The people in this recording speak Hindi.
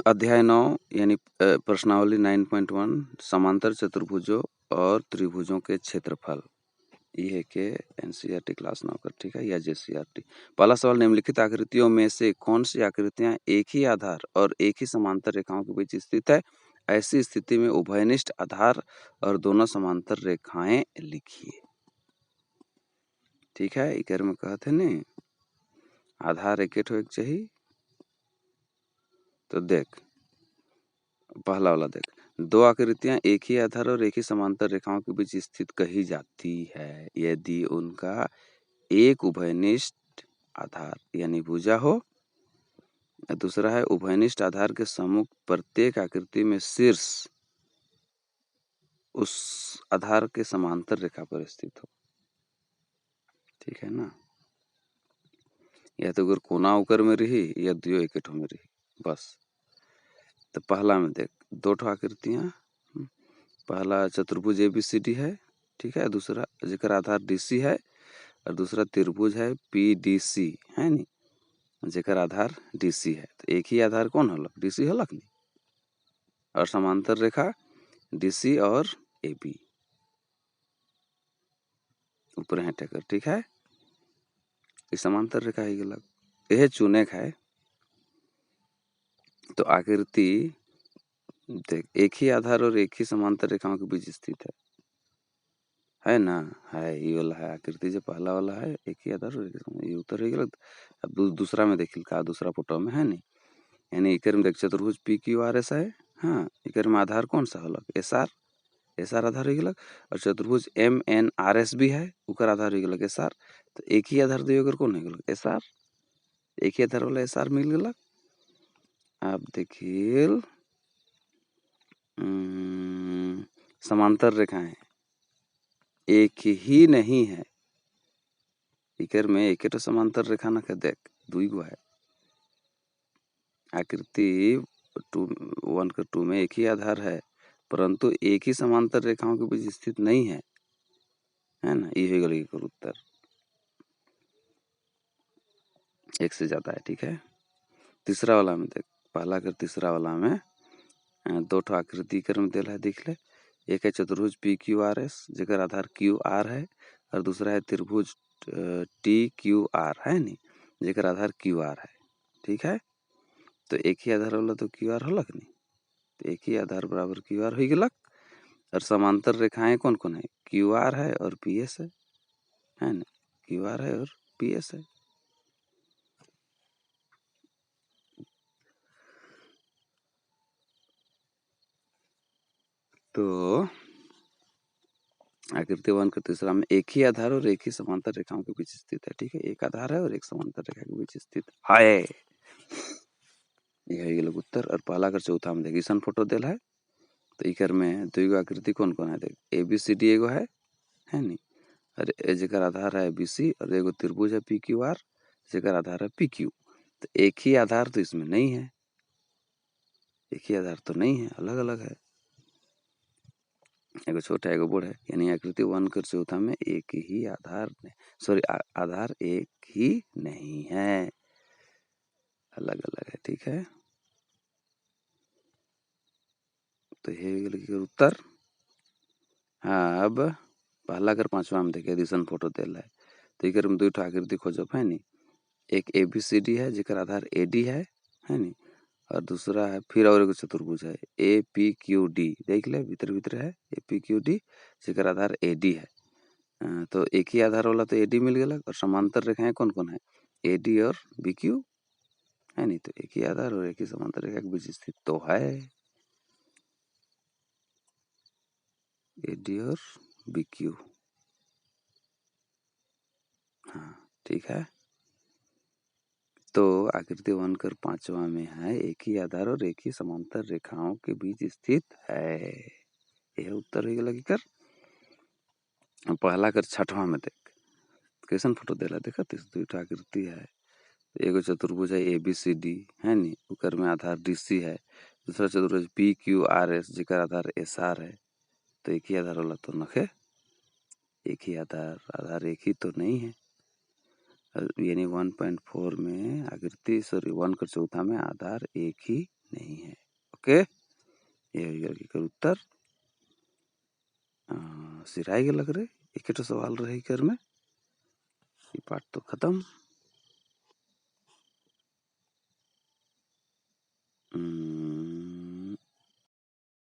अध्याय 9 यानी प्रश्नावली 9.1 समांतर चतुर्भुजों और त्रिभुजों के क्षेत्रफल। ये है कि एनसीईआरटी क्लास 9 का, ठीक है, या जेसीईआरटी। पहला सवाल, निम्नलिखित आकृतियों में से कौन सी आकृतियां एक ही आधार और एक ही समांतर रेखाओं के बीच स्थित है? ऐसी स्थिति में उभयनिष्ठ आधार और दोनों समांतर रेखाएं लिखिए। ठीक है, इकर में कहते ने आधार एक एक चाहिए। तो देख पहला वाला देख, दो आकृतियां एक ही आधार और एक ही समांतर रेखाओं के बीच स्थित कही जाती है यदि उनका एक उभयनिष्ठ आधार यानी भुजा हो, दूसरा है उभयनिष्ठ आधार के सम्मुख प्रत्येक आकृति में शीर्ष उस आधार के समांतर रेखा पर स्थित हो। ठीक है ना, या तो अगर कोना उकर में रही या दियो एक में रही बस। तो पहला में देख दो ठो आकृतियां, पहला चतुर्भुज एबीसीडी है, ठीक है, दूसरा जेकर आधार डीसी है और दूसरा त्रिभुज है पीडीसी है नी, जेकर आधार डीसी है। तो एक ही आधार कौन हलक? डीसी हलक नी, और समांतर रेखा डीसी और एबी ऊपर है टेकर। ठीक है, इस समांतर रेखा ही गलत, यह चुने का है। तो आकृति देख एक ही आधार और एक ही समांतर रेखाओं के बीच स्थित है ना, है ये वाला है आकृति जो पहला वाला है, एक ही आधार और एक ही समांतर, ये उत्तर ही गलत। अब दूसरा में देखिल का दूसरा फोटो में है नी, यानी इकर में देख चतुर्भुज पी क्यू आर एस है। हाँ, इकर में आधार कौन सा हलक? एस आर, एस आर आधार हो गलक। और चतुर्भुज एम एन आर एस भी है, उकर आधार हो गलक एस आर। तो एक ही आधार दिए अगर कौन हो गलक? एस आर, एक ही आधार वाला एस आर मिल गलक। अब देखिए समांतर रेखाएं एक ही नहीं है, इकर में एक तो समांतर रेखा ना के देख दुई गो है। आकृति 1 में एक ही आधार है परंतु एक ही समांतर रेखाओं के बीच स्थित नहीं है, है ना, ये हो गया उत्तर, एक से ज्यादा है। ठीक है, तीसरा वाला में देख, पहला कर तीसरा वाला में दो ठो आकृति कर में दिला है, देख ले। एक है चतुर्भुज पी क्यू आर एस जेकर आधार क्यू आर है, और दूसरा है त्रिभुज टी क्यू आर है नी, जेकर आधार क्यू आर है। ठीक है, तो एक ही आधार वाला तो क्यू आर होलक नी, तो एक ही आधार बराबर क्यू आर हो गलक। और समांतर रेखाएं कौन कौन है? क्यू आर है और पी एस है ना, क्यू आर है और पी एस है। तो आकृति 1 का तीसरा में एक ही आधार और एक ही समांतर रेखाओं के बीच स्थित है। ठीक है, एक आधार है और एक समांतर रेखा के बीच स्थित है, यही गलत उत्तर। और पहला कर चौथा में देखिए सन फोटो दिला है, तो इकर में दुई गो आकृति कौन कौन है? देख ए बी सी डी एगो है नी, और जेकर आधार है बी सी, और एगो त्रिभुज है पी क्यू आर जेकर आधार है पी क्यू। तो एक ही आधार तो इसमें नहीं है, एक ही आधार तो नहीं है, अलग अलग है, एगो छोटा एगो बड़ा है। यानी आकृति 1 कर चौथा में एक ही आधार, सॉरी आधार एक ही नहीं है, अलग अलग है। ठीक है, तो ये उत्तर। हाँ, अब पहला कर पांचवा में देखिए दिशन फोटो दिला है, तो इकर में दो ठो आकृति खोजो है नी, एक ए बी सी डी है जेकर आधार ए डी है नी, और दूसरा है फिर और एक चतुर्भुज है ए पी क्यू डी, देख ले भीतर भीतर है ए पी क्यू डी जेकर आधार ए डी है। तो एक ही आधार वाला तो ए डी मिल गया, और समांतर रेखाएं कौन कौन है? ए डी और बी क्यू है नहीं, तो एक ही आधार और एक ही समांतर रेखा के बीच स्थित तो है ए डी और बी क्यू। हाँ, ठीक है, तो आकृति 1 कर पांचवा में है एक ही आधार और एक ही समांतर रेखाओं के बीच स्थित है, यह उत्तर हो गया। कर पहला कर छठवा में देख कैसन फोटो देला, देखा दुईटा आकृति है, एगो चतुर्भुज है ए बी सी डी है नी, उकर में आधार डी सी है, दूसरा चतुर्भुज पी क्यू आर एस जेकर आधार एस आर है। तो एक ही आधार वाला तो नखे, एक ही आधार, आधार एक ही तो नहीं है, यानी 1.4 में आकृति 1 कर चौथा में आधार एक ही नहीं है। ओके, ये हो गया एकर उत्तर। सिराय गेलक रे, एकेठो सवाल रही कर में, ई पाठ तो खत्म।